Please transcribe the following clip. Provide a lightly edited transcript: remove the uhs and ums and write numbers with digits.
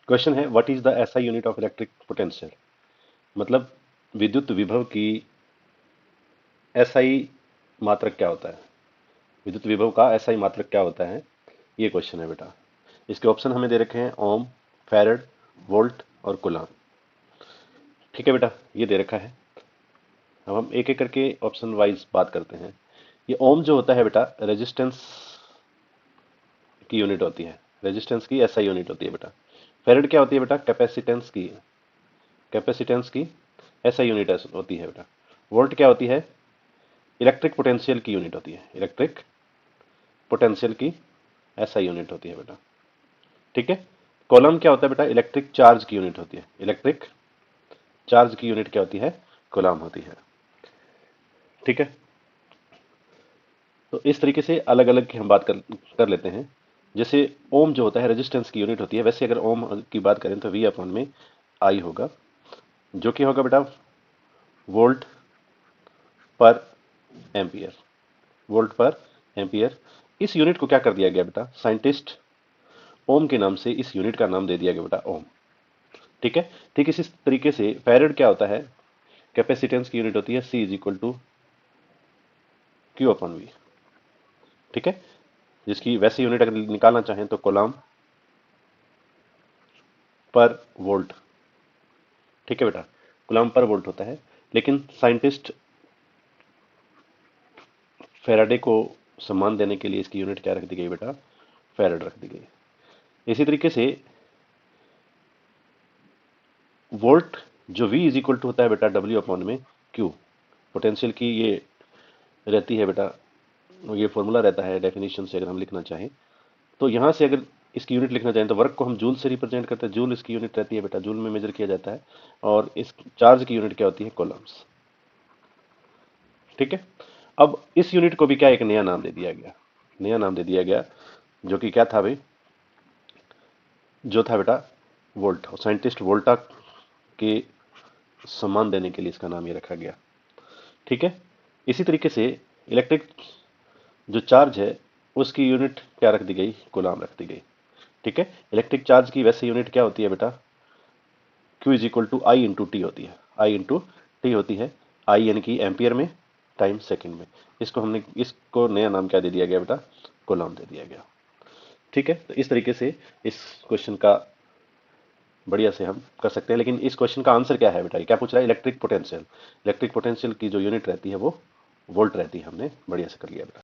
Question है what is the SI unit of electric potential. मतलब विद्युत विभव की एसआई मात्रक क्या होता है, विद्युत विभव का एसआई मात्रक क्या होता है, ये क्वेश्चन है बेटा। इसके ऑप्शन हमें दे रखे हैं ओम, फैरड, वोल्ट और कूलम। ठीक है बेटा, ये दे रखा है। अब हम एक एक करके ऑप्शन वाइज बात करते हैं। ये ओम जो होता है बेटा, रेजिस्टेंस की यूनिट होती है, रेजिस्टेंस की एसआई यूनिट होती है बेटा। फैरड क्या होती है बेटा, कैपेसिटेंस की एसआई यूनिट होती है बेटा। वोल्ट क्या होती है, इलेक्ट्रिक पोटेंशियल की यूनिट होती है, इलेक्ट्रिक पोटेंशियल की एसआई यूनिट होती है बेटा। ठीक है। कॉलम क्या होता है बेटा, इलेक्ट्रिक चार्ज की यूनिट होती है, इलेक्ट्रिक चार्ज की यूनिट क्या होती है, कूलम होती है। ठीक है। तो इस तरीके से अलग अलग की हम बात कर लेते हैं। जैसे ओम जो होता है रेजिस्टेंस की यूनिट होती है, वैसे अगर ओम की बात करें तो वी अपॉन में आई होगा, जो कि होगा बेटा वोल्ट पर एम्पियर, वोल्ट पर एम्पियर। इस यूनिट को क्या कर दिया गया बेटा, साइंटिस्ट ओम के नाम से इस यूनिट का नाम दे दिया गया बेटा ओम। ठीक है। ठीक इसी तरीके से फैरड क्या होता है, कैपेसिटेंस की यूनिट होती है C is equal to Q upon V. ठीक है। जिसकी वैसे यूनिट अगर निकालना चाहें तो कोलम पर वोल्ट। ठीक है बेटा, कूलम पर वोल्ट होता है, लेकिन साइंटिस्ट फैराडे को सम्मान देने के लिए इसकी यूनिट क्या रख दी गई बेटा, फैराड रख दी गई। इसी तरीके से वोल्ट जो V इज इक्वल टू होता है बेटा W अपॉन में Q, पोटेंशियल की ये रहती है बेटा, ये फॉर्मूला रहता है डेफिनेशन से अगर हम लिखना चाहें तो यहाँ से अगर इसकी यूनिट लिखना चाहें तो वर्क को हम जूल से रिप्रेजेंट करते हैं, जूल इसकी यूनिट रहती है बेटा, जूल में मेजर किया जाता है। और इस चार्ज की यूनिट क्या होती है, कोलम्स। ठीक है। अब इस यूनिट को भी क्या एक नया नाम दे दिया गया, नया नाम दे दिया गया, जो कि क्या था भाई, जो था बेटा वोल्ट। और साइंटिस्ट वोल्टा के सम्मान देने के लिए इसका नाम ये रखा गया। ठीक है। इसी तरीके से इलेक्ट्रिक जो चार्ज है उसकी यूनिट क्या रख दी गई, कूलम रख दी गई। ठीक है। इलेक्ट्रिक चार्ज की वैसे यूनिट क्या होती है बेटा, Q is equal to I into T होती है, आई इंटू टी होती है। आई यानी कि एम्पियर में, टाइम सेकंड में। इसको नया नाम क्या दे दिया गया बेटा, कूलम दे दिया गया। ठीक है। तो इस तरीके से इस क्वेश्चन का बढ़िया से हम कर सकते हैं। लेकिन इस क्वेश्चन का आंसर क्या है बेटा, क्या पूछ रहा है, इलेक्ट्रिक पोटेंशियल। इलेक्ट्रिक पोटेंशियल की जो यूनिट रहती है वो वोल्ट रहती है। हमने बढ़िया से कर लिया बेटा।